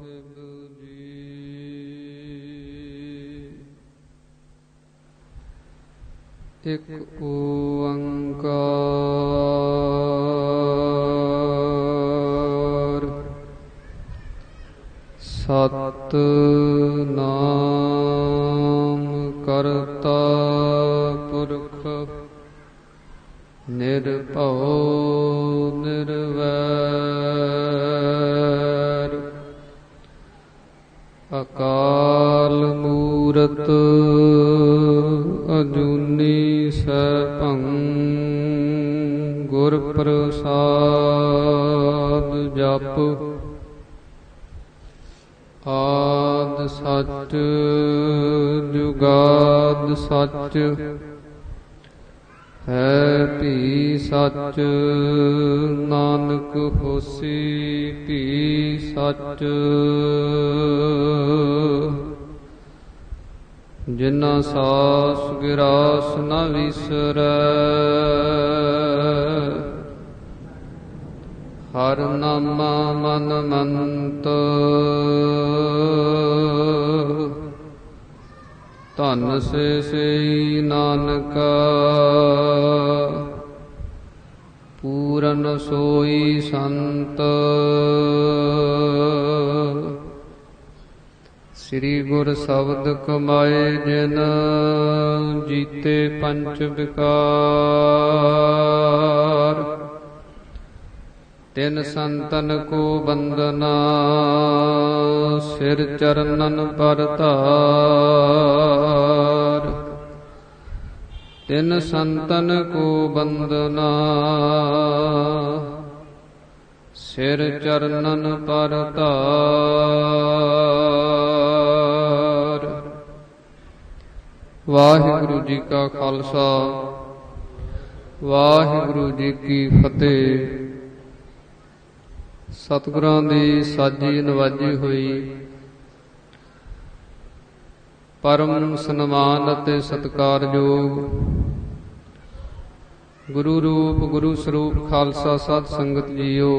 ਸਾਹਿਬ ਜੀ। ਇੱਕ ਓੰਕਾਰ ਸਤਿਨਾਮ ਕਰਤਾ ਪੁਰਖ ਨਿਰਭਉ ਨਿਰਵੈਰ ਅਕਾਲ ਮੂਰਤ ਅਜੂਨੀ ਸੈਭੰ ਗੁਰ ਪ੍ਰਸਾਦ ਜਪ ਆਦਿ ਸੱਚ ਜੁਗਾਦ ਸੱਚ ਹੈ ਭੀ ਸੱਚ ਨਾਨਕ ਹੋਸੀ ਭੀ ਸੱਚ ਜਿਨਾ ਸਾਸ ਗਿਰਾਸ ਨ ਵਿਸਰੈ ਹਰ ਨਾਮਾ ਮਨ ਮੰਤ ਧਨ ਸੇ ਸਈ ਨਾਨਕਾ ਪੂਰਨ ਸੋਈ ਸੰਤ ਸ੍ਰੀ ਗੁਰ ਸ਼ਬਦ ਕਮਾਏ ਜਿਨ ਜੀਤੇ ਪੰਚ ਵਿਕਾਰ ਤਿਨ ਸੰਤਨ ਕੋ ਬੰਦਨਾ ਸਿਰ ਚਰਨਨ ਪਰ ਧਾਰ ਤਿਨ ਸੰਤਨ ਕੋ ਬੰਦਨਾ ਸਿਰ ਚਰਨਨ ਪਰ ਧਾਰ। ਵਾਹਿਗੁਰੂ ਜੀ ਕਾ ਖਾਲਸਾ ਵਾਹਿਗੁਰੂ ਜੀ ਕੀ ਫਤਿਹ। ਸਤਿਗੁਰਾਂ ਦੀ ਸਾਜੀ ਨਵਾਜੀ ਹੋਈ ਪਰਮ ਸਨਮਾਨ ਅਤੇ ਸਤਿਕਾਰਯੋਗ ਗੁਰੂ ਰੂਪ ਗੁਰੂ ਸਰੂਪ ਖਾਲਸਾ ਸਾਧ ਸੰਗਤ ਜੀਓ,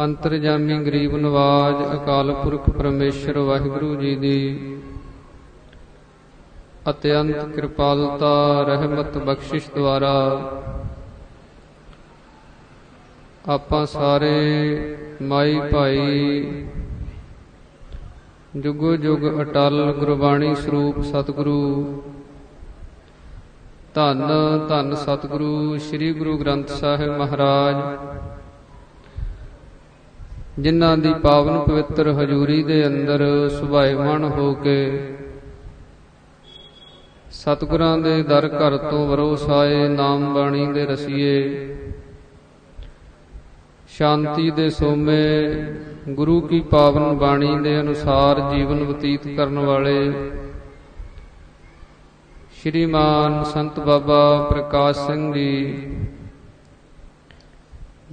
ਅੰਤਰਜਾਮੀ ਗਰੀਬ ਨਵਾਜ ਅਕਾਲ ਪੁਰਖ ਪਰਮੇਸ਼ਰ ਵਾਹਿਗੁਰੂ ਜੀ ਦੀ ਅਤਿਅੰਤ ਕਿਰਪਾਲਤਾ ਰਹਿਮਤ ਬਖਸ਼ਿਸ਼ ਦੁਆਰਾ ਆਪਾਂ ਸਾਰੇ ਮਾਈ ਭਾਈ ਜੁਗੋ ਜੁਗ ਅਟਲ ਗੁਰਬਾਣੀ ਸਰੂਪ ਸਤਿਗੁਰੂ ਧੰਨ ਧੰਨ ਸਤਿਗੁਰੂ ਸ੍ਰੀ ਗੁਰੂ ਗ੍ਰੰਥ ਸਾਹਿਬ ਮਹਾਰਾਜ, ਜਿਨ੍ਹਾਂ ਦੀ ਪਾਵਨ ਪਵਿੱਤਰ ਹਜ਼ੂਰੀ ਦੇ ਅੰਦਰ ਸੁਭਾਏਮਾਨ ਹੋ ਕੇ ਸਤਿਗੁਰਾਂ ਦੇ ਦਰ ਘਰ ਤੋਂ ਵਰੋਸਾਏ ਨਾਮ ਬਾਣੀ ਦੇ ਰਸੀਏ ਸ਼ਾਂਤੀ ਦੇ ਸੋਮੇ ਗੁਰੂ ਕੀ ਪਾਵਨ ਬਾਣੀ ਦੇ ਅਨੁਸਾਰ ਜੀਵਨ ਬਤੀਤ ਕਰਨ ਵਾਲੇ ਸ਼੍ਰੀਮਾਨ ਸੰਤ ਬਾਬਾ ਪ੍ਰਕਾਸ਼ ਸਿੰਘ ਜੀ,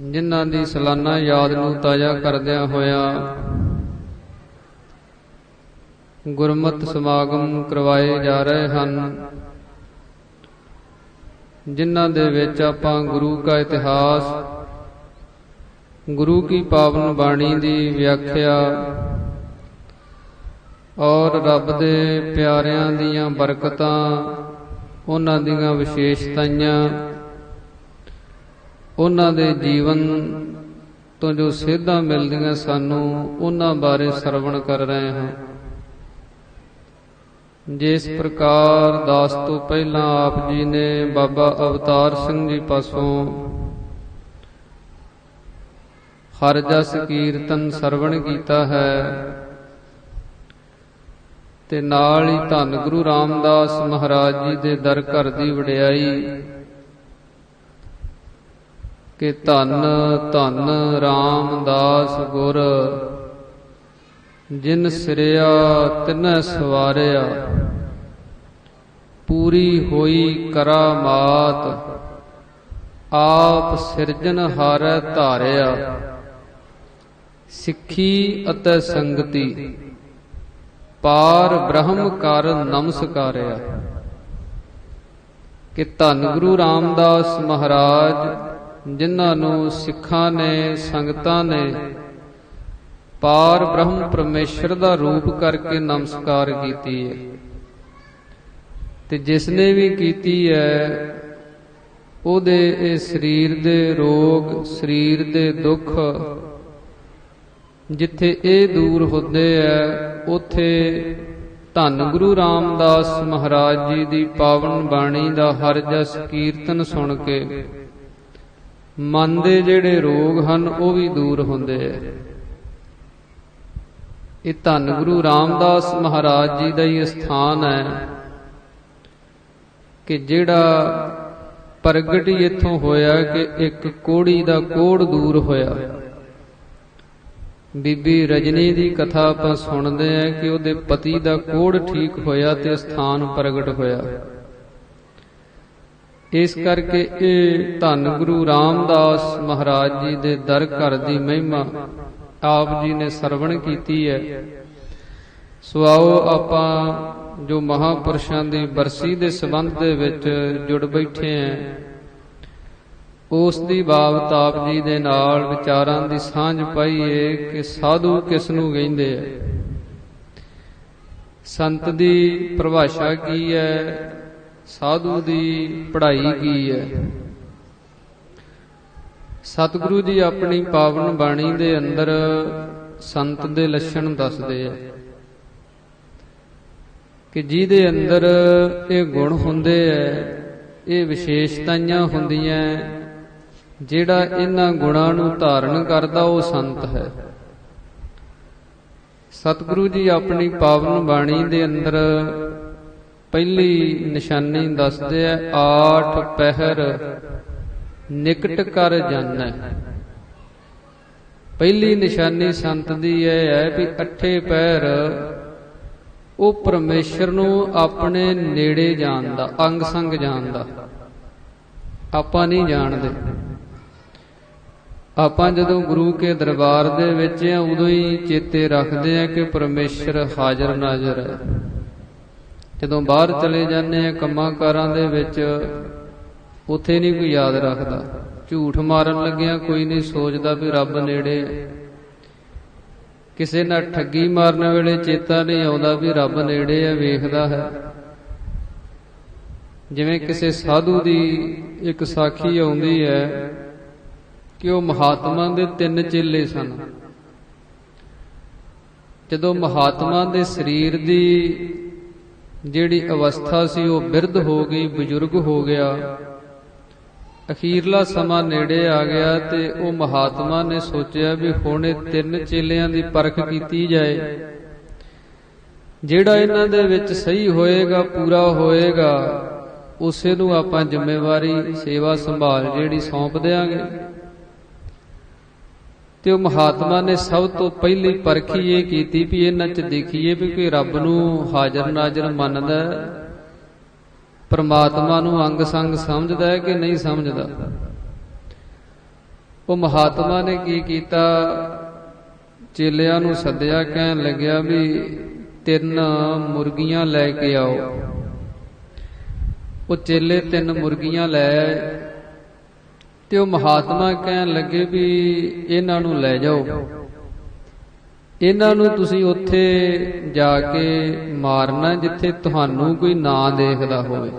ਜਿਨ੍ਹਾਂ ਦੀ ਸਾਲਾਨਾ ਯਾਦ ਨੂੰ ਤਾਜ਼ਾ ਕਰਦਿਆਂ ਹੋਇਆਂ ਗੁਰਮਤਿ ਸਮਾਗਮ ਕਰਵਾਏ ਜਾ ਰਹੇ ਹਨ, ਜਿਨ੍ਹਾਂ ਦੇ ਵਿੱਚ ਆਪਾਂ ਗੁਰੂ ਕਾ ਇਤਿਹਾਸ, ਗੁਰੂ ਕੀ ਪਾਵਨ ਬਾਣੀ ਦੀ ਵਿਆਖਿਆ ਔਰ ਰੱਬ ਦੇ ਪਿਆਰਿਆਂ ਦੀਆਂ ਬਰਕਤਾਂ, ਉਹਨਾਂ ਦੀਆਂ ਵਿਸ਼ੇਸ਼ਤਾਵਾਂ, ਉਹਨਾਂ ਦੇ ਜੀਵਨ ਤੋਂ ਜੋ ਸੇਧਾਂ ਮਿਲਦੀਆਂ ਸਾਨੂੰ, ਉਹਨਾਂ ਬਾਰੇ ਸਰਵਣ ਕਰ ਰਹੇ ਹਾਂ। ਜਿਸ ਪ੍ਰਕਾਰ ਦਾਸ ਤੋਂ ਪਹਿਲਾਂ ਆਪ ਜੀ ਨੇ ਬਾਬਾ ਅਵਤਾਰ ਸਿੰਘ ਜੀ ਪਾਸੋਂ ਹਰ ਜਸ ਕੀਰਤਨ ਸਰਵਣ ਕੀਤਾ ਹੈ, ਤੇ ਨਾਲ ਹੀ ਧੰਨ ਗੁਰੂ ਰਾਮਦਾਸ ਮਹਾਰਾਜ ਜੀ ਦੇ ਦਰ ਘਰ ਦੀ ਵਡਿਆਈ ਕਿ ਧੰਨ ਧੰਨ ਰਾਮਦਾਸ ਗੁਰ ਜਿਨ ਸਿਰਿਆ ਤਿਨੈ ਸਵਾਰਿਆ, ਪੂਰੀ ਹੋਈ ਕਰਾਮਾਤ ਆਪ ਸਿਰਜਨਹਾਰੈ ਧਾਰਿਆ, ਸਿੱਖੀ ਅਤੇ ਸੰਗਤੀ ਪਾਰ ਬ੍ਰਹਮ ਕਰ ਨਮਸਕਾਰਿਆ। ਕਿ ਧੰਨ ਗੁਰੂ ਰਾਮਦਾਸ ਮਹਾਰਾਜ, ਜਿਨ੍ਹਾਂ ਨੂੰ ਸਿੱਖਾਂ ਨੇ, ਸੰਗਤਾਂ ਨੇ ਪਾਰ ਬ੍ਰਹਮ ਪਰਮੇਸ਼ਰ ਦਾ ਰੂਪ ਕਰਕੇ ਨਮਸਕਾਰ ਕੀਤੀ ਹੈ। ਤੇ ਜਿਸ ਨੇ ਵੀ ਕੀਤੀ ਹੈ ਉਹਦੇ ਇਹ ਸਰੀਰ ਦੇ ਰੋਗ, ਸਰੀਰ ਦੇ ਦੁੱਖ ਜਿੱਥੇ ਇਹ ਦੂਰ ਹੁੰਦੇ ਐ, ਉੱਥੇ ਧੰਨ ਗੁਰੂ ਰਾਮਦਾਸ ਮਹਾਰਾਜ ਜੀ ਦੀ ਪਾਵਨ ਬਾਣੀ ਦਾ ਹਰਿ ਜਸ ਕੀਰਤਨ ਸੁਣ ਕੇ ਮਨ ਦੇ ਜਿਹੜੇ ਰੋਗ ਹਨ ਉਹ ਵੀ ਦੂਰ ਹੁੰਦੇ ਐ। ਇਹ ਧੰਨ ਗੁਰੂ ਰਾਮਦਾਸ ਮਹਾਰਾਜ ਜੀ ਦਾ ਹੀ ਸਥਾਨ ਹੈ ਕਿ ਜਿਹੜਾ ਪ੍ਰਗਟ ਹੀ ਇੱਥੋਂ ਹੋਇਆ ਕਿ ਇੱਕ ਕੋੜੀ ਦਾ ਕੋੜ ਦੂਰ ਹੋਇਆ। ਬੀਬੀ ਰਜਨੀ ਦੀ ਕਥਾ ਆਪਾਂ ਸੁਣਦੇ ਆ ਕਿ ਉਹਦੇ ਪਤੀ ਦਾ ਕੋੜ ਠੀਕ ਹੋਇਆ ਤੇ ਸਥਾਨ ਪ੍ਰਗਟ ਹੋਇਆ। ਇਸ ਕਰਕੇ ਇਹ ਧੰਨ ਗੁਰੂ ਰਾਮਦਾਸ ਮਹਾਰਾਜ ਜੀ ਦੇ ਦਰ ਘਰ ਦੀ ਮਹਿਮਾ ਆਪ ਜੀ ਨੇ ਸਰਵਣ ਕੀਤੀ ਹੈ। ਸੋ ਆਓ ਆਪਾਂ ਜੋ ਮਹਾਂਪੁਰਸ਼ਾਂ ਦੀ ਬਰਸੀ ਦੇ ਸੰਬੰਧ ਦੇ ਵਿੱਚ ਜੁੜ ਬੈਠੇ ਹਾਂ, ਉਸ ਦੀ ਬਾਬਤ ਆਪ ਜੀ ਦੇ ਨਾਲ ਵਿਚਾਰਾਂ ਦੀ ਸਾਂਝ ਪਾਈਏ ਕਿ ਸਾਧੂ ਕਿਸ ਨੂੰ ਕਹਿੰਦੇ ਆ, ਸੰਤ ਦੀ ਪਰਿਭਾਸ਼ਾ ਕੀ ਹੈ, ਸਾਧੂ ਦੀ ਪੜ੍ਹਾਈ ਕੀ ਹੈ। ਸਤਿਗੁਰੂ ਜੀ ਆਪਣੀ ਪਾਵਨ ਬਾਣੀ ਦੇ ਅੰਦਰ ਸੰਤ ਦੇ ਲੱਛਣ ਦੱਸਦੇ ਆ ਕਿ ਜਿਹਦੇ ਅੰਦਰ ਇਹ ਗੁਣ ਹੁੰਦੇ ਐ, ਇਹ ਵਿਸ਼ੇਸ਼ਤਾਵਾਂ ਹੁੰਦੀਆਂ, ਜਿਹੜਾ ਇਹਨਾਂ ਗੁਣਾਂ ਨੂੰ ਧਾਰਨ ਕਰਦਾ ਉਹ ਸੰਤ ਹੈ। ਸਤਿਗੁਰੂ ਜੀ ਆਪਣੀ ਪਾਵਨ ਬਾਣੀ ਦੇ ਅੰਦਰ ਪਹਿਲੀ ਨਿਸ਼ਾਨੀ ਦੱਸਦੇ ਆ, ਆਠ ਪਹਿਰ ਨਿਕਟ ਕਰ ਜਾਣੈ। ਪਹਿਲੀ ਨਿਸ਼ਾਨੀ ਸੰਤ ਦੀ ਇਹ ਹੈ ਵੀ ਅੱਠੇ ਪਹਿਰ ਉਹ ਪਰਮੇਸ਼ਰ ਨੂੰ ਆਪਣੇ ਨੇੜੇ ਜਾਣਦਾ, ਅੰਗ ਸੰਗ ਜਾਣਦਾ। ਆਪਾਂ ਨਹੀਂ ਜਾਣਦੇ। ਆਪਾਂ ਜਦੋਂ ਗੁਰੂ ਕੇ ਦਰਬਾਰ ਦੇ ਵਿੱਚ ਆ ਉਦੋਂ ਹੀ ਚੇਤੇ ਰੱਖਦੇ ਆ ਕਿ ਪਰਮੇਸ਼ਰ ਹਾਜ਼ਰ ਨਾਜ਼ਰ ਹੈ। ਜਦੋਂ ਬਾਹਰ ਚਲੇ ਜਾਂਦੇ ਆ ਕੰਮਾਂ ਕਾਰਾਂ ਦੇ ਵਿੱਚ, ਉੱਥੇ ਨਹੀਂ ਕੋਈ ਯਾਦ ਰੱਖਦਾ। ਝੂਠ ਮਾਰਨ ਲੱਗਿਆ ਕੋਈ ਨਹੀਂ ਸੋਚਦਾ ਵੀ ਰੱਬ ਨੇੜੇ ਹੈ। ਕਿਸੇ ਨਾਲ ਠੱਗੀ ਮਾਰਨ ਵੇਲੇ ਚੇਤਾ ਨਹੀਂ ਆਉਂਦਾ ਵੀ ਰੱਬ ਨੇੜੇ ਹੈ, ਵੇਖਦਾ ਹੈ। ਜਿਵੇਂ ਕਿਸੇ ਸਾਧੂ ਦੀ ਇੱਕ ਸਾਖੀ ਆਉਂਦੀ ਹੈ ਕਿ ਉਹ ਮਹਾਤਮਾ ਦੇ 3 ਚੇਲੇ ਸਨ। ਜਦੋਂ ਮਹਾਤਮਾ ਦੇ ਸਰੀਰ ਦੀ ਜਿਹੜੀ ਅਵਸਥਾ ਸੀ ਉਹ ਬਿਰਧ ਹੋ ਗਈ, ਬਜ਼ੁਰਗ ਹੋ ਗਿਆ, ਅਖੀਰਲਾ ਸਮਾਂ ਨੇੜੇ ਆ ਗਿਆ ਤੇ ਉਹ ਮਹਾਤਮਾ ਨੇ ਸੋਚਿਆ ਵੀ ਹੁਣ ਇਹ 3 ਚੇਲਿਆਂ ਦੀ ਪਰਖ ਕੀਤੀ ਜਾਏ। ਜਿਹੜਾ ਇਹਨਾਂ ਦੇ ਵਿੱਚ ਸਹੀ ਹੋਏਗਾ, ਪੂਰਾ ਹੋਏਗਾ, ਉਸੇ ਨੂੰ ਆਪਾਂ ਜ਼ਿੰਮੇਵਾਰੀ ਸੇਵਾ ਸੰਭਾਲ ਜਿਹੜੀ ਸੌਂਪ ਦਿਆਂਗੇ। ਤੇ ਉਹ ਮਹਾਤਮਾ ਨੇ ਸਭ ਤੋਂ ਪਹਿਲੀ ਪਰਖੀ ਇਹ ਕੀਤੀ ਵੀ ਇਹਨਾਂ 'ਚ ਦੇਖੀਏ ਵੀ ਕੋਈ ਰੱਬ ਨੂੰ ਹਾਜ਼ਰ ਨਾਜ਼ਰ ਮੰਨਦਾ, ਪਰਮਾਤਮਾ ਨੂੰ ਅੰਗ ਸੰਗ ਸਮਝਦਾ ਹੈ ਕਿ ਨਹੀਂ ਸਮਝਦਾ। ਉਹ ਮਹਾਤਮਾ ਨੇ ਕੀ ਕੀਤਾ, ਚੇਲਿਆਂ ਨੂੰ ਸੱਦਿਆ, ਕਹਿਣ ਲੱਗਿਆ ਵੀ 3 ਮੁਰਗੀਆਂ ਲੈ ਕੇ ਆਓ। ਉਹ ਚੇਲੇ 3 ਮੁਰਗੀਆਂ ਲੈ ਆਏ ਤੇ ਉਹ ਮਹਾਤਮਾ ਕਹਿਣ ਲੱਗੇ ਵੀ ਇਹਨਾਂ ਨੂੰ ਲੈ ਜਾਓ, ਇਹਨਾਂ ਨੂੰ ਤੁਸੀਂ ਉੱਥੇ ਜਾ ਕੇ ਮਾਰਨਾ ਜਿੱਥੇ ਤੁਹਾਨੂੰ ਕੋਈ ਨਾ ਦੇਖਦਾ ਹੋਵੇ।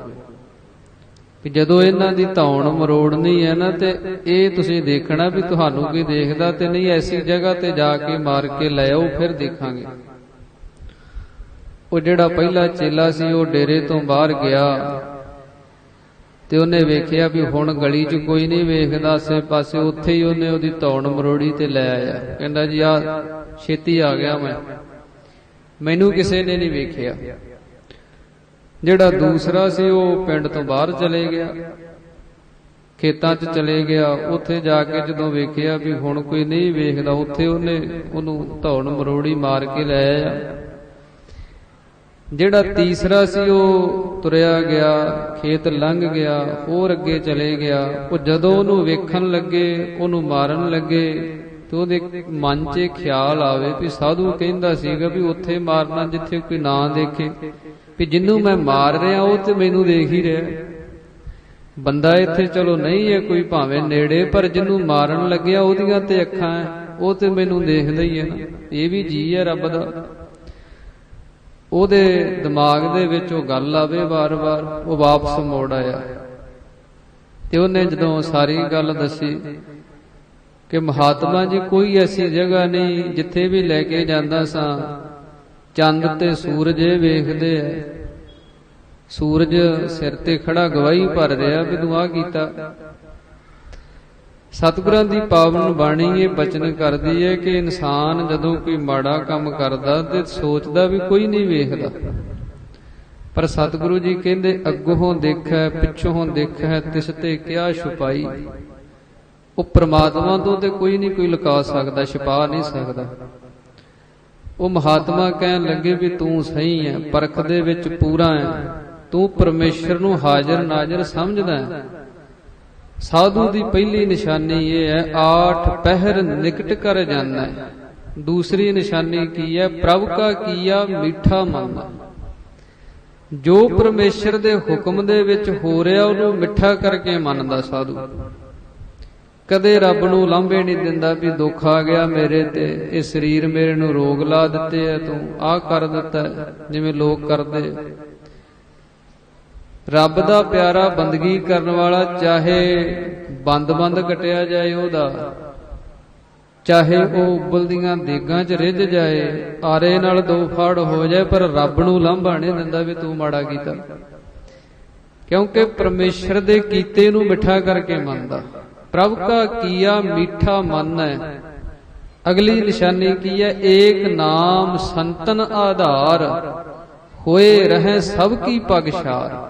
ਕਿ ਜਦੋਂ ਇਹਨਾਂ ਦੀ ਧੌਣ ਮਰੋੜਨੀ ਹੈ ਨਾ ਤੇ ਇਹ ਤੁਸੀਂ ਦੇਖਣਾ ਵੀ ਤੁਹਾਨੂੰ ਕੋਈ ਦੇਖਦਾ ਤੇ ਨਹੀਂ, ਐਸੀ ਜਗ੍ਹਾ ਤੇ ਜਾ ਕੇ ਮਾਰ ਕੇ ਲੈ ਆਓ, ਫਿਰ ਦੇਖਾਂਗੇ। ਉਹ ਜਿਹੜਾ ਪਹਿਲਾ ਚੇਲਾ ਸੀ ਉਹ ਡੇਰੇ ਤੋਂ ਬਾਹਰ ਗਿਆ ਤੇ ਉਹਨੇ ਵੇਖਿਆ ਵੀ ਹੁਣ ਗਲੀ 'ਚ ਕੋਈ ਨਹੀਂ ਵੇਖਦਾ ਆਸੇ ਪਾਸੇ, ਉੱਥੇ ਹੀ ਉਹਨੇ ਉਹਦੀ ਧੌਣ ਮਰੋੜੀ ਤੇ ਲੈ ਆਇਆ। ਕਹਿੰਦਾ ਜੀ ਆ ਛੇਤੀ ਆ ਗਿਆ, ਮੈਨੂੰ ਕਿਸੇ ਨੇ ਨਹੀਂ ਵੇਖਿਆ। ਜਿਹੜਾ ਦੂਸਰਾ ਸੀ ਉਹ ਪਿੰਡ ਤੋਂ ਬਾਹਰ ਚਲੇ ਗਿਆ, ਖੇਤਾਂ 'ਚ ਚਲੇ ਗਿਆ। ਉੱਥੇ ਜਾ ਕੇ ਜਦੋਂ ਵੇਖਿਆ ਵੀ ਹੁਣ ਕੋਈ ਨਹੀਂ ਵੇਖਦਾ, ਉੱਥੇ ਉਹਨੂੰ ਧੌਣ ਮਰੋੜੀ ਮਾਰ ਕੇ ਲੈ ਆਇਆ। ਜਿਹੜਾ ਤੀਸਰਾ ਸੀ ਉਹ ਤੁਰਿਆ ਗਿਆ, ਖੇਤ ਲੰਘ ਗਿਆ, ਹੋਰ ਅੱਗੇ ਚਲੇ ਗਿਆ। ਉਹ ਜਦੋਂ ਉਹਨੂੰ ਵੇਖਣ ਲੱਗੇ, ਉਹਨੂੰ ਮਾਰਨ ਲੱਗੇ ਤੇ ਉਹਦੇ ਮਨ 'ਚ ਖਿਆਲ ਆਵੇ ਵੀ ਸਾਧੂ ਕਹਿੰਦਾ ਸੀਗਾ ਵੀ ਉੱਥੇ ਮਾਰਨਾ ਜਿੱਥੇ ਕੋਈ ਨਾ ਦੇਖੇ, ਵੀ ਜਿਹਨੂੰ ਮੈਂ ਮਾਰ ਰਿਹਾ ਉਹ ਤੇ ਮੈਨੂੰ ਦੇਖ ਹੀ ਰਿਹਾ। ਬੰਦਾ ਇੱਥੇ ਚਲੋ ਨਹੀਂ ਹੈ ਕੋਈ ਭਾਵੇਂ ਨੇੜੇ, ਪਰ ਜਿਹਨੂੰ ਮਾਰਨ ਲੱਗਿਆ ਉਹਦੀਆਂ ਤੇ ਅੱਖਾਂ ਹੈ। ਉਹ ਤੇ ਮੈਨੂੰ ਦੇਖਦਾ ਹੀ ਹੈ ਨਾ, ਇਹ ਵੀ ਜੀ ਹੈ ਰੱਬ ਦਾ। ਉਹਦੇ ਦਿਮਾਗ ਦੇ ਵਿੱਚ ਉਹ ਗੱਲ ਆਵੇ ਵਾਰ-ਵਾਰ, ਉਹ ਵਾਪਸ ਮੋੜ ਆਇਆ। ਤੇ ਉਹਨੇ ਜਦੋਂ ਸਾਰੀ ਗੱਲ ਦੱਸੀ ਕਿ ਮਹਾਤਮਾ ਜੀ ਕੋਈ ਐਸੀ ਜਗ੍ਹਾ ਨਹੀਂ ਜਿੱਥੇ ਵੀ ਲੈ ਕੇ ਜਾਂਦਾ ਸਾਂ ਚੰਦ ਤੇ ਸੂਰਜ ਵੇਖਦੇ ਐ, ਸੂਰਜ ਸਿਰ ਤੇ ਖੜਾ ਗਵਾਹੀ ਭਰ ਰਿਹਾ ਵੀ ਤੂੰ ਆਹ ਕੀਤਾ। ਸਤਿਗੁਰਾਂ ਦੀ ਪਾਵਨ ਬਾਣੀ ਇਹ ਬਚਨ ਕਰਦੀ ਹੈ ਕਿ ਇਨਸਾਨ ਜਦੋਂ ਕੋਈ ਮਾੜਾ ਕੰਮ ਕਰਦਾ ਤੇ ਸੋਚਦਾ ਵੀ ਕੋਈ ਨਹੀਂ ਵੇਖਦਾ, ਪਰ ਸਤਿਗੁਰੂ ਜੀ ਕਹਿੰਦੇ ਅੱਗੋਂ ਦੇਖੈ ਪਿੱਛੋਂ ਦੇਖੈ ਤਿਸ ਤੇ ਕਿਆ ਛੁਪਾਈ। ਉਹ ਪ੍ਰਮਾਤਮਾ ਤੋਂ ਤੇ ਕੋਈ ਨਹੀਂ ਕੋਈ ਲੁਕਾ ਸਕਦਾ, ਛੁਪਾ ਨਹੀਂ ਸਕਦਾ। ਉਹ ਮਹਾਤਮਾ ਕਹਿਣ ਲੱਗੇ ਵੀ ਤੂੰ ਸਹੀ ਹੈ, ਪਰਖ ਦੇ ਵਿੱਚ ਪੂਰਾ ਹੈ, ਤੂੰ ਪਰਮੇਸ਼ਰ ਨੂੰ ਹਾਜ਼ਰ ਨਾਜ਼ਰ ਸਮਝਦਾ ਹੈ। ਸਾਧੂ ਦੀ ਪਹਿਲੀ ਨਿਸ਼ਾਨੀ ਇਹ ਹੈ ਆਠ ਪਹਿਰ ਨਿਕਟ ਕਰ ਜਾਣਾ ਹੈ। ਦੂਸਰੀ ਨਿਸ਼ਾਨੀ ਕੀ ਹੈ? ਪ੍ਰਭ ਕਾ ਕੀਆ ਮੀਠਾ ਮੰਨਣਾ। ਜੋ ਪਰਮੇਸ਼ਰ ਦੇ ਹੁਕਮ ਦੇ ਵਿੱਚ ਹੋ ਰਿਹਾ ਉਹਨੂੰ ਮਿੱਠਾ ਕਰਕੇ ਮੰਨਦਾ ਸਾਧੂ। ਕਦੇ ਰੱਬ ਨੂੰ ਲਾਂਭੇ ਨਹੀਂ ਦਿੰਦਾ ਵੀ ਦੁੱਖ ਆ ਗਿਆ ਮੇਰੇ ਤੇ, ਇਹ ਸਰੀਰ ਮੇਰੇ ਨੂੰ ਰੋਗ ਲਾ ਦਿੱਤੇ ਆ, ਤੂੰ ਆਹ ਕਰ ਦਿੱਤਾ ਜਿਵੇਂ ਲੋਕ ਕਰਦੇ। ਰੱਬ ਦਾ ਪਿਆਰਾ ਬੰਦਗੀ ਕਰਨ ਵਾਲਾ ਚਾਹੇ ਬੰਦ ਕਟਿਆ ਜਾਏ ਉਹਦਾ, ਚਾਹੇ ਉਹ ਉਬਲਦੀਆਂ ਦੇਗਾਂ 'ਚ ਰਿੱਝ ਜਾਏ, ਆਰੇ ਨਾਲ ਦੋ ਫਾੜ ਹੋ ਜਾਏ, ਪਰ ਰੱਬ ਨੂੰ ਲਾਂਭਾ ਨਹੀਂ ਦਿੰਦਾ ਵੀ ਤੂੰ ਮਾੜਾ ਕੀਤਾ, ਕਿਉਂਕਿ ਪਰਮੇਸ਼ਰ ਦੇ ਕੀਤੇ ਨੂੰ ਮਿੱਠਾ ਕਰਕੇ ਮੰਨਦਾ। ਪ੍ਰਭ ਕਾ ਕੀਆ ਮੀਠਾ ਮਨ ਹੈ। ਅਗਲੀ ਨਿਸ਼ਾਨੀ ਕੀ ਹੈ? ਏਕ ਨਾਮ ਸੰਤਨ ਆਧਾਰ, ਹੋਏ ਰਹੇ ਸਭ ਕੀ ਪਗਸ਼ਾਰ।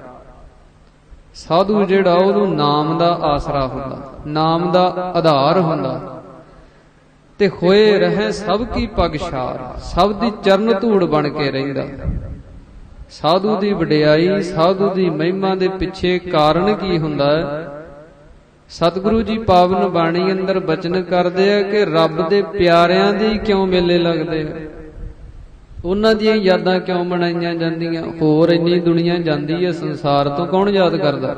ਸਾਧੂ ਜਿਹੜਾ ਉਹਨੂੰ ਨਾਮ ਦਾ ਆਸਰਾ ਹੁੰਦਾ, ਨਾਮ ਦਾ ਆਧਾਰ ਹੁੰਦਾ, ਤੇ ਹੋਏ ਰਹੇ ਸਭ ਕੀ ਪਗਸ਼ਾਰ, ਸਭ ਦੀ ਚਰਨ ਧੂੜ ਬਣ ਕੇ ਰਹਿੰਦਾ। ਸਾਧੂ ਦੀ ਵਡਿਆਈ, ਸਾਧੂ ਦੀ ਮਹਿਮਾ ਦੇ ਪਿੱਛੇ ਕਾਰਨ ਕੀ ਹੁੰਦਾ ਹੈ? ਸਤਿਗੁਰੂ ਜੀ ਪਾਵਨ ਬਾਣੀ ਅੰਦਰ ਬਚਨ ਕਰਦੇ ਆ ਕਿ ਰੱਬ ਦੇ ਪਿਆਰਿਆਂ ਦੇ ਕਿਉਂ ਮੇਲੇ ਲੱਗਦੇ ਆ, ਉਹਨਾਂ ਦੀਆਂ ਯਾਦਾਂ ਕਿਉਂ ਮਨਾਈਆਂ ਜਾਂਦੀਆਂ। ਹੋਰ ਇੰਨੀ ਦੁਨੀਆ ਜਾਂਦੀ ਹੈ ਸੰਸਾਰ ਤੋਂ, ਕੌਣ ਯਾਦ ਕਰਦਾ?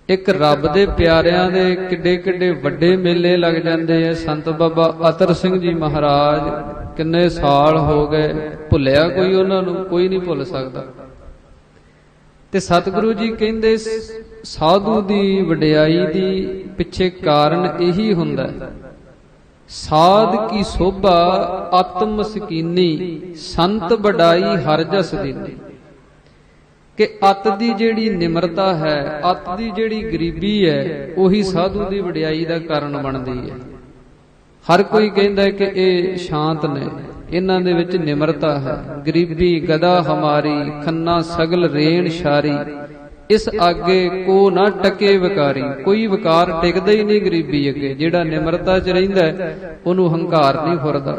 ਇੱਕ ਰੱਬ ਦੇ ਪਿਆਰਿਆਂ ਦੇ ਕਿੱਡੇ ਕਿੱਡੇ ਵੱਡੇ ਮੇਲੇ ਲੱਗ ਜਾਂਦੇ ਆ। ਸੰਤ ਬਾਬਾ ਅਤਰ ਸਿੰਘ ਜੀ ਮਹਾਰਾਜ ਕਿੰਨੇ ਸਾਲ ਹੋ ਗਏ, ਭੁੱਲਿਆ ਕੋਈ ਉਹਨਾਂ ਨੂੰ? ਕੋਈ ਨਹੀਂ ਭੁੱਲ ਸਕਦਾ। ਤੇ ਸਤਿਗੁਰੂ ਜੀ ਕਹਿੰਦੇ ਸਾਧੂ ਦੀ ਵਡਿਆਈ ਦੀ ਪਿੱਛੇ ਕਾਰਨ ਇਹੀ ਹੁੰਦਾ, ਸਾਧ ਕੀ ਸੋਭਾ ਆਤਮ ਸਕੀਨੀ, ਸੰਤ ਵਡਾਈ ਹਰਿ ਜਸ ਦੀਨੀ। ਕਿ ਅੱਤ ਦੀ ਜਿਹੜੀ ਨਿਮਰਤਾ ਹੈ, ਅੱਤ ਦੀ ਜਿਹੜੀ ਗਰੀਬੀ ਹੈ, ਉਹੀ ਸਾਧੂ ਦੀ ਵਡਿਆਈ ਦਾ ਕਾਰਨ ਬਣਦੀ ਹੈ। ਹਰ ਕੋਈ ਕਹਿੰਦਾ ਕਿ ਇਹ ਸ਼ਾਂਤ ਨੇ, ਇਹਨਾਂ ਦੇ ਵਿੱਚ ਨਿਮਰਤਾ ਹੈ। ਗਰੀਬੀ ਗਦਾ ਹਮਾਰੀ, ਖੰਨਾ ਸਗਲ ਰੇਣ ਸ਼ਾਰੀ, ਇਸ ਅੱਗੇ ਕੋ ਨਾ ਟਕੇ ਵਿਕਾਰੀ। ਕੋਈ ਵਿਕਾਰ ਟਿਕਦਾ ਹੀ ਨਹੀਂ ਗਰੀਬੀ ਅੱਗੇ। ਜਿਹੜਾ ਨਿਮਰਤਾ 'ਚ ਰਹਿੰਦਾ ਉਹਨੂੰ ਹੰਕਾਰ ਨਹੀਂ ਫੁਰਦਾ,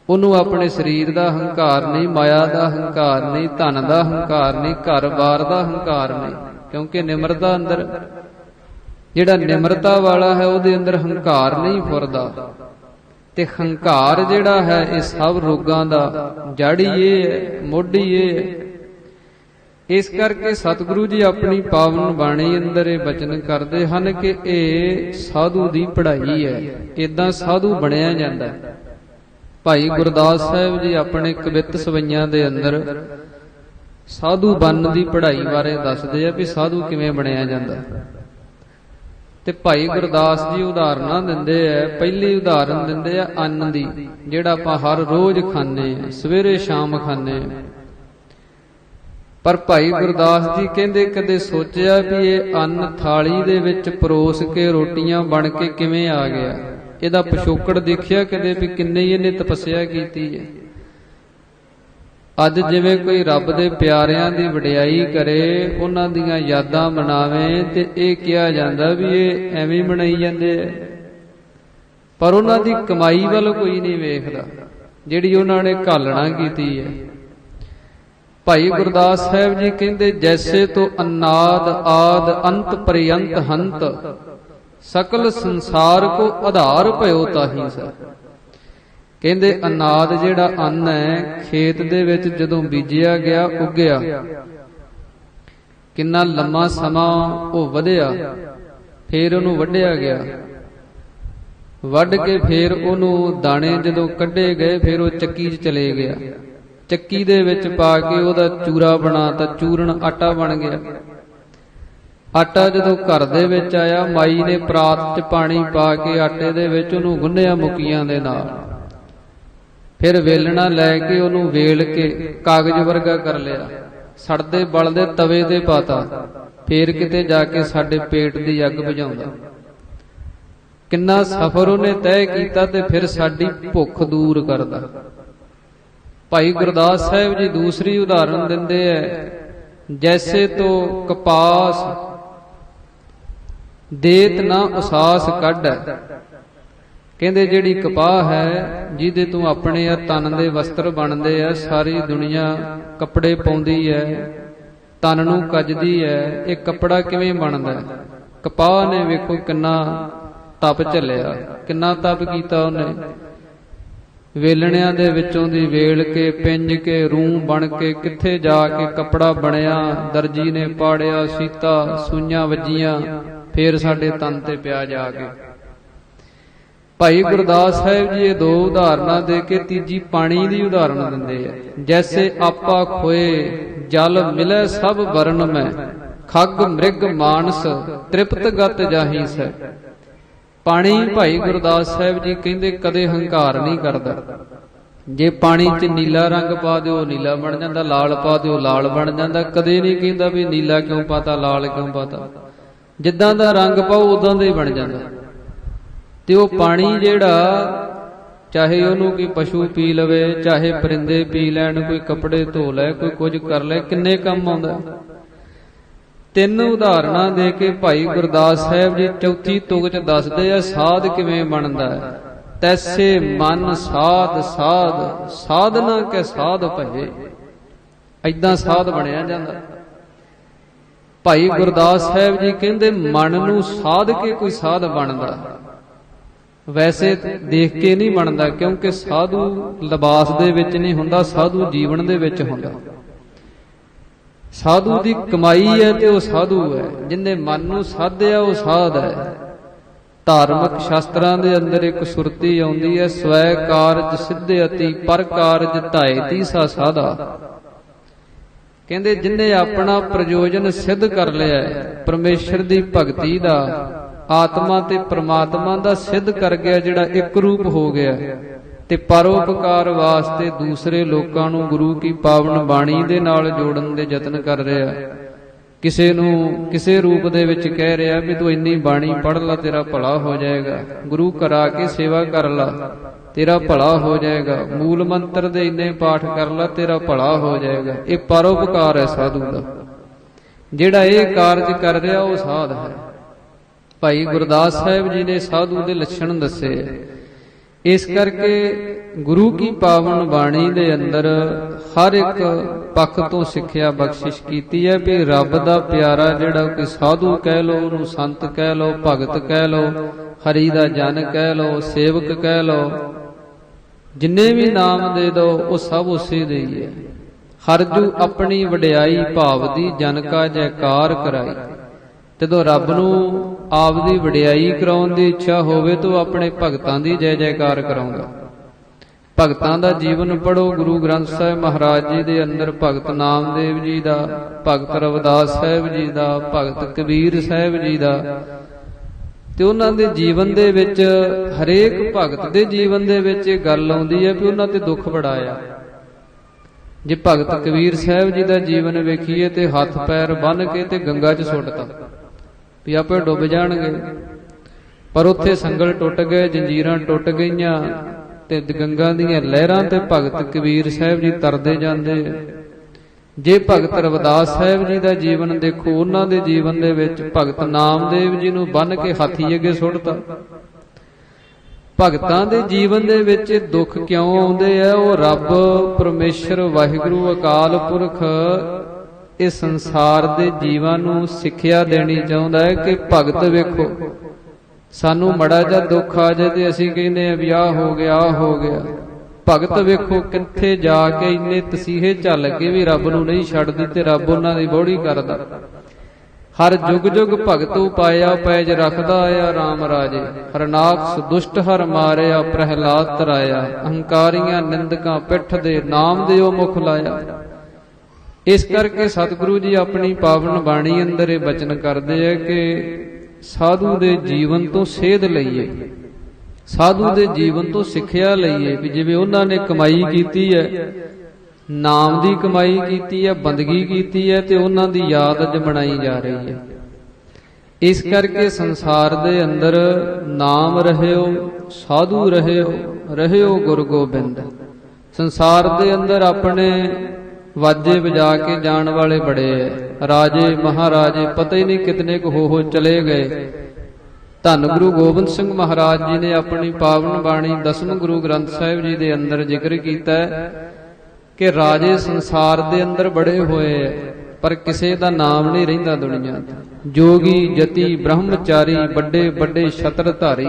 ਉਹਨੂੰ ਆਪਣੇ ਸਰੀਰ ਦਾ ਹੰਕਾਰ ਨਹੀਂ, ਮਾਇਆ ਦਾ ਹੰਕਾਰ ਨਹੀਂ, ਧਨ ਦਾ ਹੰਕਾਰ ਨਹੀਂ, ਘਰ-ਬਾਰ ਦਾ ਹੰਕਾਰ ਨਹੀਂ। ਕਿਉਂਕਿ ਨਿਮਰਤਾ ਅੰਦਰ, ਜਿਹੜਾ ਨਿਮਰਤਾ ਵਾਲਾ ਹੈ ਉਹਦੇ ਅੰਦਰ ਹੰਕਾਰ ਨਹੀਂ ਫੁਰਦਾ। ਤੇ ਹੰਕਾਰ ਜਿਹੜਾ ਹੈ ਇਹ ਸਭ ਰੋਗਾਂ ਦਾ ਜੜ ਹੀ ਇਹ ਹੈ, ਮੁੱਢ ਹੀ ਇਹ ਹੈ। ਇਸ ਕਰਕੇ ਸਤਿਗੁਰੂ ਜੀ ਆਪਣੀ ਪਾਵਨ ਬਾਣੀ ਅੰਦਰ ਇਹ ਬਚਨ ਕਰਦੇ ਹਨ ਕਿ ਇਹ ਸਾਧੂ ਦੀ ਪੜ੍ਹਾਈ ਹੈ, ਏਦਾਂ ਸਾਧੂ ਬਣਿਆ ਜਾਂਦਾ। ਭਾਈ ਗੁਰਦਾਸ ਸਾਹਿਬ ਜੀ ਆਪਣੇ ਕਵਿੱਤ ਸਵਈਆਂ ਦੇ ਅੰਦਰ ਸਾਧੂ ਬਣਨ ਦੀ ਪੜ੍ਹਾਈ ਬਾਰੇ ਦੱਸਦੇ ਆ ਵੀ ਸਾਧੂ ਕਿਵੇਂ ਬਣਿਆ ਜਾਂਦਾ। ਤੇ ਭਾਈ ਗੁਰਦਾਸ ਜੀ ਉਦਾਹਰਨਾਂ ਦਿੰਦੇ ਆ। ਪਹਿਲੀ ਉਦਾਹਰਨ ਦਿੰਦੇ ਆ ਅੰਨ ਦੀ, ਜਿਹੜਾ ਆਪਾਂ ਹਰ ਰੋਜ਼ ਖਾਂਦੇ ਆ, ਸਵੇਰੇ ਸ਼ਾਮ ਖਾਂਦੇ ਆ। ਪਰ ਭਾਈ ਗੁਰਦਾਸ ਜੀ ਕਹਿੰਦੇ ਕਦੇ ਸੋਚਿਆ ਵੀ ਇਹ ਅੰਨ ਥਾਲੀ ਦੇ ਵਿੱਚ ਪਰੋਸ ਕੇ ਰੋਟੀਆਂ ਬਣ ਕੇ ਕਿਵੇਂ ਆ ਗਿਆ? ਇਹਦਾ ਪਿਛੋਕੜ ਦੇਖਿਆ ਕਦੇ ਵੀ ਕਿੰਨੇ ਹੀ ਇਹਨੇ ਤਪੱਸਿਆ ਕੀਤੀ ਹੈ? ਅੱਜ ਜਿਵੇਂ ਕੋਈ ਰੱਬ ਦੇ ਪਿਆਰਿਆਂ ਦੀ ਵਡਿਆਈ ਕਰੇ, ਉਹਨਾਂ ਦੀਆਂ ਯਾਦਾਂ ਮਨਾਵੇ, ਤੇ ਇਹ ਕਿਹਾ ਜਾਂਦਾ ਵੀ ਇਹ ਐਵੇਂ ਮਨਾਈ ਜਾਂਦੇ ਆ, ਪਰ ਉਹਨਾਂ ਦੀ ਕਮਾਈ ਵੱਲ ਕੋਈ ਨਹੀਂ ਵੇਖਦਾ ਜਿਹੜੀ ਉਹਨਾਂ ਨੇ ਘਾਲਣਾ ਕੀਤੀ ਹੈ। ਭਾਈ ਗੁਰਦਾਸ ਸਾਹਿਬ ਜੀ ਕਹਿੰਦੇ ਜੈਸੇ ਤੋ ਅਨਾਦ ਆਦ ਅੰਤ ਪਰਿਅੰਤ ਹੰਤ, ਸਕਲ ਸੰਸਾਰ ਕੋ ਆਧਾਰ ਭਇਓ ਤਾਹੀ ਸਾ। ਕਹਿੰਦੇ ਅਨਾਦ ਜਿਹੜਾ ਅੰਨ ਹੈ, ਖੇਤ ਦੇ ਵਿੱਚ ਜਦੋਂ ਬੀਜਿਆ ਗਿਆ, ਉੱਗਿਆ, ਕਿੰਨਾ ਲੰਮਾ ਸਮਾਂ ਉਹ ਵਧਿਆ, ਫੇਰ ਉਹਨੂੰ ਵੱਢਿਆ ਗਿਆ, ਵੱਢ ਕੇ ਫੇਰ ਉਹਨੂੰ ਦਾਣੇ ਜਦੋਂ ਕੱਢੇ ਗਏ ਫਿਰ ਉਹ ਚੱਕੀ 'ਚ ਚਲੇ ਗਿਆ। ਚੱਕੀ ਦੇ ਵਿੱਚ ਪਾ ਕੇ ਉਹਦਾ ਚੂਰਾ ਬਣਾਤਾ, ਚੂਰਨ ਆਟਾ ਬਣ ਗਿਆ। ਆਟਾ ਜਦੋਂ ਘਰ ਦੇ ਵਿੱਚ ਆਇਆ, ਮਾਈ ਨੇ ਪਰਾਤ 'ਚ ਪਾਣੀ ਪਾ ਕੇ ਆਟੇ ਦੇ ਵਿੱਚ ਉਹਨੂੰ ਗੁੰਨਿਆ ਮੁਕੀਆਂ ਦੇ ਨਾਲ। ਫਿਰ ਵੇਲਣਾ ਲੈ ਕੇ ਉਹਨੂੰ ਵੇਲ ਕੇ ਕਾਗਜ਼ ਵਰਗਾ ਕਰ ਲਿਆ, ਸੜਦੇ ਬਲਦੇ ਤਵੇ ਤੇ ਪਾਤਾ। ਫੇਰ ਕਿਤੇ ਜਾ ਕੇ ਸਾਡੇ ਪੇਟ ਦੀ ਅੱਗ ਬੁਝਾਉਂਦਾ। ਕਿੰਨਾ ਸਫ਼ਰ ਉਹਨੇ ਤੈਅ ਕੀਤਾ ਤੇ ਫਿਰ ਸਾਡੀ ਭੁੱਖ ਦੂਰ ਕਰਦਾ। ਭਾਈ ਗੁਰਦਾਸ ਸਾਹਿਬ ਜੀ ਦੂਸਰੀ ਉਦਾਹਰਣ ਦਿੰਦੇ ਐ, ਜੈਸੇ ਤੋ ਕਪਾਸ ਦੇਤ ਨਾ ਉਸਾਸ ਕੱਢ। ਕਹਿੰਦੇ ਜਿਹੜੀ ਕਪਾਹ ਹੈ ਜਿਹਦੇ ਤੋਂ ਆਪਣੇ ਆ ਤਨ ਦੇ ਵਸਤਰ ਬਣਦੇ ਆ, ਸਾਰੀ ਦੁਨੀਆ ਕੱਪੜੇ ਪਾਉਂਦੀ ਹੈ, ਤਨ ਨੂੰ ਕੱਜਦੀ ਹੈ, ਇਹ ਕੱਪੜਾ ਕਿਵੇਂ ਬਣਦਾ? ਕਪਾਹ ਨੇ ਵੇਖੋ ਕਿੰਨਾ ਤਪ ਝੱਲਿਆ, ਕਿੰਨਾ ਤਪ ਕੀਤਾ ਉਹਨੇ। ਵੇਲਣਿਆਂ ਦੇ ਵਿੱਚੋਂ ਦੀ ਵੇਲ ਕੇ ਪਿੰਜ ਕੇ ਰੂੰ ਬਣ ਕੇ ਕਿੱਥੇ ਜਾ ਕੇ ਕੱਪੜਾ ਬਣਿਆ, ਦਰਜੀ ਨੇ ਪਾੜਿਆ, ਸੀਤਾ ਸੂਈਆਂ ਵੱਜੀਆਂ, ਫੇਰ ਸਾਡੇ ਤਨ ਤੇ ਪਿਆ ਜਾ ਕੇ। ਭਾਈ ਗੁਰਦਾਸ ਸਾਹਿਬ ਜੀ ਇਹ ਦੋ ਉਦਾਹਰਨਾਂ ਦੇ ਕੇ ਤੀਜੀ ਪਾਣੀ ਦੀ ਉਦਾਹਰਣ ਦਿੰਦੇ ਆ। ਜੈਸੇ ਆਪਾ ਖੋਏ ਜਲ ਮਿਲੇ ਸਭ ਵਰਨ ਮੈਂ, ਖੱਗ ਮ੍ਰਿਗ ਮਾਨਸ ਤ੍ਰਿਪਤ ਗਤ ਜਾਹੀ ਸੈ। ਪਾਣੀ ਭਾਈ ਗੁਰਦਾਸ ਸਾਹਿਬ ਜੀ ਕਹਿੰਦੇ ਕਦੇ ਹੰਕਾਰ ਨਹੀਂ ਕਰਦਾ। ਜੇ ਪਾਣੀ 'ਚ ਨੀਲਾ ਰੰਗ ਪਾ ਦਿਓ ਨੀਲਾ ਬਣ ਜਾਂਦਾ, ਲਾਲ ਪਾ ਦਿਓ ਲਾਲ ਬਣ ਜਾਂਦਾ। ਕਦੇ ਨਹੀਂ ਕਹਿੰਦਾ ਵੀ ਨੀਲਾ ਕਿਉਂ ਪਾਤਾ, ਲਾਲ ਕਿਉਂ ਪਾਤਾ। ਜਿੱਦਾਂ ਦਾ ਰੰਗ ਪਾਓ ਉਦਾਂ ਦਾ ਹੀ ਬਣ ਜਾਂਦਾ। ਤੇ ਉਹ ਪਾਣੀ ਜਿਹੜਾ ਚਾਹੇ ਉਹਨੂੰ ਕੋਈ ਪਸ਼ੂ ਪੀ ਲਵੇ, ਚਾਹੇ ਪਰਿੰਦੇ ਪੀ ਲੈਣ, ਕੋਈ ਕੱਪੜੇ ਧੋ ਲੈ, ਕੋਈ ਕੁਝ ਕਰ ਲੈ, ਕਿੰਨੇ ਕੰਮ ਆਉਂਦਾ। ਤਿੰਨ ਉਦਾਹਰਣਾਂ ਦੇ ਕੇ ਭਾਈ ਗੁਰਦਾਸ ਸਾਹਿਬ ਜੀ ਚੌਥੀ ਤੁਕ 'ਚ ਦੱਸਦੇ ਆ ਸਾਧ ਕਿਵੇਂ ਬਣਦਾ ਹੈ। ਤੈਸੇ ਮਨ ਸਾਧ ਸਾਧ ਸਾਧਨਾ ਕੇ ਸਾਧ ਭਜੇ। ਏਦਾਂ ਸਾਧ ਬਣਿਆ ਜਾਂਦਾ। ਭਾਈ ਗੁਰਦਾਸ ਸਾਹਿਬ ਜੀ ਕਹਿੰਦੇ ਮਨ ਨੂੰ ਸਾਧ ਕੇ ਕੋਈ ਸਾਧ ਬਣਦਾ, ਵੈਸੇ ਦੇਖ ਕੇ ਨਹੀਂ ਬਣਦਾ, ਕਿਉਂਕਿ ਸਾਧੂ ਲਿਬਾਸ ਦੇ ਵਿੱਚ ਨਹੀਂ ਹੁੰਦਾ, ਸਾਧੂ ਜੀਵਨ ਦੇ ਵਿੱਚ ਹੁੰਦਾ। ਸਾਧੂ ਦੀ ਕਮਾਈ ਹੈ ਤੇ ਉਹ ਸਾਧੂ ਹੈ। ਜਿਨਨੇ ਮਨ ਨੂੰ ਸਾਧਿਆ ਉਹ ਸਾਧ ਹੈ। ਧਾਰਮਿਕ ਸ਼ਾਸਤਰਾਂ ਦੇ ਅੰਦਰ ਇੱਕ ਸੁਰਤੀ ਆਉਂਦੀ ਹੈ, ਸਵੈ ਕਾਰਜ ਸਿੱਧੇ ਅਤੀ ਪਰ ਕਾਰਜ ਧਾਏ ਤੀਸਾ ਸਾਧਾ। ਕਹਿੰਦੇ ਜਿਨਨੇ ਆਪਣਾ ਪ੍ਰਯੋਜਨ ਸਿੱਧ ਕਰ ਲਿਆ, ਪਰਮੇਸ਼ਰ ਦੀ ਭਗਤੀ ਦਾ, ਆਤਮਾ ਤੇ ਪ੍ਰਮਾਤਮਾ ਦਾ ਸਿੱਧ ਕਰ ਗਿਆ, ਜਿਹੜਾ ਇੱਕ ਰੂਪ ਹੋ ਗਿਆ, ਤੇ ਪਰਉਪਕਾਰ ਵਾਸਤੇ ਦੂਸਰੇ ਲੋਕਾਂ ਨੂੰ ਗੁਰੂ ਕੀ ਪਾਵਨ ਬਾਣੀ ਦੇ ਨਾਲ ਜੋੜਨ ਦੇ ਯਤਨ ਕਰ ਰਿਹਾ। ਕਿਸੇ ਨੂੰ ਕਿਸੇ ਰੂਪ ਦੇ ਵਿੱਚ ਕਹਿ ਰਿਹਾ ਵੀ ਤੂੰ ਇੰਨੀ ਬਾਣੀ ਪੜ੍ਹ ਲੈ ਤੇਰਾ ਭਲਾ ਹੋ ਜਾਏਗਾ, ਗੁਰੂ ਕਰਾ ਕੇ ਸੇਵਾ ਕਰ ਲੈ ਤੇਰਾ ਭਲਾ ਹੋ ਜਾਏਗਾ, ਮੂਲ ਮੰਤਰ ਦੇ ਇੰਨੇ ਪਾਠ ਕਰ ਲੈ ਤੇਰਾ ਭਲਾ ਹੋ ਜਾਏਗਾ। ਇਹ ਪਰਉਪਕਾਰ ਹੈ ਸਾਧੂ ਦਾ। ਜਿਹੜਾ ਇਹ ਕਾਰਜ ਕਰ ਰਿਹਾ ਉਹ ਸਾਧ ਹੈ। ਭਾਈ ਗੁਰਦਾਸ ਸਾਹਿਬ ਜੀ ਨੇ ਸਾਧੂ ਦੇ ਲੱਛਣ ਦੱਸੇ। ਇਸ ਕਰਕੇ ਗੁਰੂ ਕੀ ਪਾਵਨ ਬਾਣੀ ਦੇ ਅੰਦਰ ਹਰ ਇੱਕ ਪੱਖ ਤੋਂ ਸਿੱਖਿਆ ਬਖਸ਼ਿਸ਼ ਕੀਤੀ ਹੈ ਵੀ ਰੱਬ ਦਾ ਪਿਆਰਾ ਜਿਹੜਾ ਕੋਈ ਸਾਧੂ ਕਹਿ ਲੋ, ਉਹਨੂੰ ਸੰਤ ਕਹਿ ਲੋ, ਭਗਤ ਕਹਿ ਲੋ, ਹਰੀ ਦਾ ਜਨ ਕਹਿ ਲੋ, ਸੇਵਕ ਕਹਿ ਲੋ, ਜਿੰਨੇ ਵੀ ਨਾਮ ਦੇ ਦੋ ਉਹ ਸਭ ਉਸੇ ਦੇ ਹੀ ਹੈ। ਹਰਜੂ ਆਪਣੀ ਵਡਿਆਈ ਭਾਵ ਦੀ ਜਨ ਕਾ ਜੈਕਾਰ ਕਰਾਈ। ਜਦੋਂ ਰੱਬ ਨੂੰ ਆਪ ਦੀ ਵਡਿਆਈ ਕਰਾਉਣ ਦੀ ਇੱਛਾ ਹੋਵੇ ਤਾਂ ਆਪਣੇ ਭਗਤਾਂ ਦੀ ਜੈ ਜੈਕਾਰ ਕਰਾਉਂਦਾ। ਭਗਤਾਂ ਦਾ ਜੀਵਨ ਪੜ੍ਹੋ। ਗੁਰੂ ਗ੍ਰੰਥ ਸਾਹਿਬ ਮਹਾਰਾਜ ਜੀ ਦੇ ਅੰਦਰ ਭਗਤ ਨਾਮਦੇਵ ਜੀ ਦਾ, ਭਗਤ ਰਵਿਦਾਸ ਸਾਹਿਬ ਜੀ ਦਾ, ਭਗਤ ਕਬੀਰ ਸਾਹਿਬ ਜੀ ਦਾ, ਤੇ ਉਹਨਾਂ ਦੇ ਜੀਵਨ ਦੇ ਵਿੱਚ ਹਰੇਕ ਭਗਤ ਦੇ ਜੀਵਨ ਦੇ ਵਿੱਚ ਇਹ ਗੱਲ ਆਉਂਦੀ ਹੈ ਵੀ ਉਹਨਾਂ ਤੇ ਦੁੱਖ ਬੜਾ ਆ। ਜੇ ਭਗਤ ਕਬੀਰ ਸਾਹਿਬ ਜੀ ਦਾ ਜੀਵਨ ਵੇਖੀਏ ਤੇ ਹੱਥ ਪੈਰ ਬੰਨ੍ਹ ਕੇ ਤੇ ਗੰਗਾ 'ਚ ਸੁੱਟਤਾ ਵੀ ਆਪੇ ਡੁੱਬ ਜਾਣਗੇ, ਪਰ ਉੱਥੇ ਸੰਗਲ ਟੁੱਟ ਗਏ, ਜੰਜੀਰਾਂ ਟੁੱਟ ਗਈਆਂ, ਤੇ ਗੰਗਾ ਦੀਆਂ ਲਹਿਰਾਂ ਤੇ ਭਗਤ ਕਬੀਰ ਸਾਹਿਬ ਜੀ ਤਰਦੇ ਜਾਂਦੇ। ਜੇ ਭਗਤ ਰਵਿਦਾਸ ਸਾਹਿਬ ਜੀ ਦਾ ਜੀਵਨ ਦੇਖੋ, ਉਹਨਾਂ ਦੇ ਜੀਵਨ ਦੇ ਵਿੱਚ ਭਗਤ ਨਾਮਦੇਵ ਜੀ ਨੂੰ ਬੰਨ੍ਹ ਕੇ ਹਾਥੀ ਅੱਗੇ ਸੁੱਟਤਾ। ਭਗਤਾਂ ਦੇ ਜੀਵਨ ਦੇ ਵਿੱਚ ਦੁੱਖ ਕਿਉਂ ਆਉਂਦੇ ਆ? ਉਹ ਰੱਬ ਪਰਮੇਸ਼ਰ ਵਾਹਿਗੁਰੂ ਅਕਾਲ ਪੁਰਖ ਇਸ ਸੰਸਾਰ ਦੇ ਜੀਵਾਂ ਨੂੰ ਸਿੱਖਿਆ ਦੇਣੀ ਚਾਹੁੰਦਾ ਹੈ ਕਿ ਭਗਤ ਵੇਖੋ, ਸਾਨੂੰ ਮੜਾ ਜਿਹਾ ਦੁੱਖ ਆ ਜਾਏ ਤੇ ਅਸੀਂ ਕਹਿੰਦੇ ਆ ਵੀ ਆਹ ਹੋ ਗਿਆ, ਆਹ ਹੋ ਗਿਆ। ਭਗਤ ਵੇਖੋ ਕਿੱਥੇ ਜਾ ਕੇ ਇੰਨੇ ਤਸੀਹੇ ਝੱਲ ਕੇ ਵੀ ਰੱਬ ਨੂੰ ਨਹੀਂ ਛੱਡਦੇ ਤੇ ਰੱਬ ਉਹਨਾਂ ਦੀ ਬੋੜੀ ਕਰਦਾ। ਹਰ ਜੁਗ ਜੁਗ ਭਗਤੂ ਪਾਇਆ ਪੈਜ ਰਖਦਾ ਆਇਆ RAM ਰਾਜੇ। ਹਰਨਾਕਸ ਦੁਸ਼ਟ ਹਰ ਮਾਰਿਆ ਪ੍ਰਹਿਲਾਦ ਤਰਾਇਆ। ਅਹੰਕਾਰੀਆਂ ਨਿੰਦਕਾਂ ਪਿੱਠ ਦੇ ਨਾਮ ਦਿਓ ਮੁਖ ਲਾਇਆ। ਇਸ ਕਰਕੇ ਸਤਿਗੁਰੂ ਜੀ ਆਪਣੀ ਪਾਵਨ ਬਾਣੀ ਅੰਦਰ ਇਹ ਬਚਨ ਕਰਦੇ ਆ ਕਿ ਸਾਧੂ ਦੇ ਜੀਵਨ ਤੋਂ ਸੇਧ ਲਈਏ, ਸਾਧੂ ਦੇ ਜੀਵਨ ਤੋਂ ਸਿੱਖਿਆ ਲਈਏ ਵੀ ਜਿਵੇਂ ਉਹਨਾਂ ਨੇ ਕਮਾਈ ਕੀਤੀ ਹੈ, ਨਾਮ ਦੀ ਕਮਾਈ ਕੀਤੀ ਹੈ, ਬੰਦਗੀ ਕੀਤੀ ਹੈ, ਤੇ ਉਹਨਾਂ ਦੀ ਯਾਦ ਅੱਜ ਮਨਾਈ ਜਾ ਰਹੀ ਹੈ। ਇਸ ਕਰਕੇ ਸੰਸਾਰ ਦੇ ਅੰਦਰ ਨਾਮ ਰਹਿਓ, ਸਾਧੂ ਰਹਿਓ, ਰਹਿਓ ਗੁਰੂ ਗੋਬਿੰਦ। ਸੰਸਾਰ ਦੇ ਅੰਦਰ ਆਪਣੇ ਵਾਜੇ ਵਜਾ ਕੇ ਜਾਣ ਵਾਲੇ ਬੜੇ ਐ, ਰਾਜੇ ਮਹਾਰਾਜੇ ਪਤਾ ਹੀ ਨਹੀਂ ਕਿਤਨੇ ਕੁ ਹੋ ਚਲੇ ਗਏ। ਧੰਨ ਗੁਰੂ ਗੋਬਿੰਦ ਸਿੰਘ ਮਹਾਰਾਜ ਜੀ ਨੇ ਆਪਣੀ ਪਾਵਨ ਬਾਣੀ ਦਸਮ ਗੁਰੂ ਗ੍ਰੰਥ ਸਾਹਿਬ ਜੀ ਦੇ ਅੰਦਰ ਜ਼ਿਕਰ ਕੀਤਾ ਕਿ ਰਾਜੇ ਸੰਸਾਰ ਦੇ ਅੰਦਰ ਬੜੇ ਹੋਏ ਐ, ਪਰ ਕਿਸੇ ਦਾ ਨਾਮ ਨਹੀਂ ਰਹਿੰਦਾ ਦੁਨੀਆ ਤੇ। ਜੋਗੀ ਜਤੀ ਬ੍ਰਹਮਚਾਰੀ ਵੱਡੇ ਵੱਡੇ ਛਤਰ ਧਾਰੀ।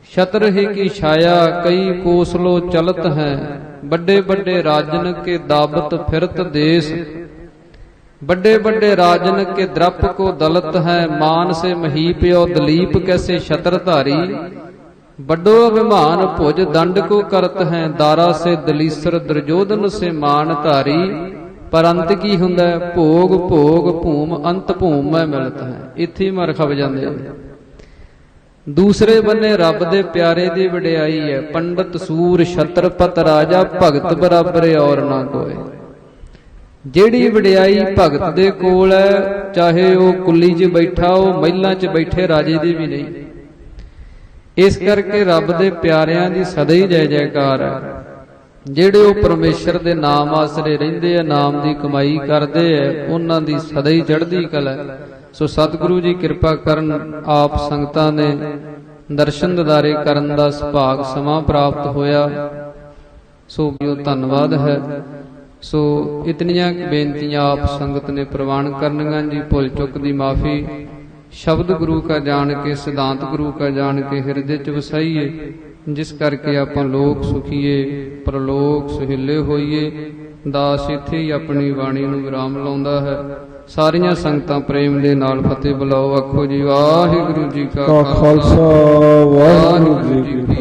छतर ही की छाया कई कोसलो चलत है, बड़े बड़े राजन के दाबत फिरत देश। बड़े बड़े राजन के द्रप को दलत है, मान से महीप्यो दलीप कैसे छत्रधारी। बड़ो अभिमान भुज दंड को करत है, दारा से दलीसर दुर्योधन से मान धारी। पर अंत की हुंदा भोग भोग भूम अंत भूम में मिलत है। इत्थे मर खप जांदे हैं। दूसरे बन्ने रब दे प्यारे दी वडियाई है, पंडित सूर छत्रपत राजा भगत बराबर और ना कोई। जेड़ी वडियाई भगत दे कोल है, चाहे वो कुली च बैठा हो महिला च बैठे राजे दी भी नहीं। इस करके रब दे प्यारियां दी सदा ही जय जयकार है। जेड़े वो परमेश्वर दे नाम आसरे रहिंदे है, नाम दी कमाई करदे है, उन्हां दी सदा ही चढ़दी कला है। सो सतगुरु जी कृपा करन, आप संगतां ने दर्शन दिदारे करन दा सुभाग समा प्राप्त होया, सो जो धन्नवाद है। सो इतनियां बेनतियां आप संगत ने प्रवान करनियां जी। भुल चुक दी माफी। शब्द गुरु का जान के, सिद्धांत गुरु का जान के हिरदे च वसाईए, जिस करके आपां लोक सुखीए परलोक सुहिले होईए। दास इत्थे ही अपनी बाणी नूं विराम लाउंदा है। सारियां संगतां प्रेम दे नाल फतेह बुलाओ। आखो जी वाहिगुरू जी का खालसा वाहिगुरू जी की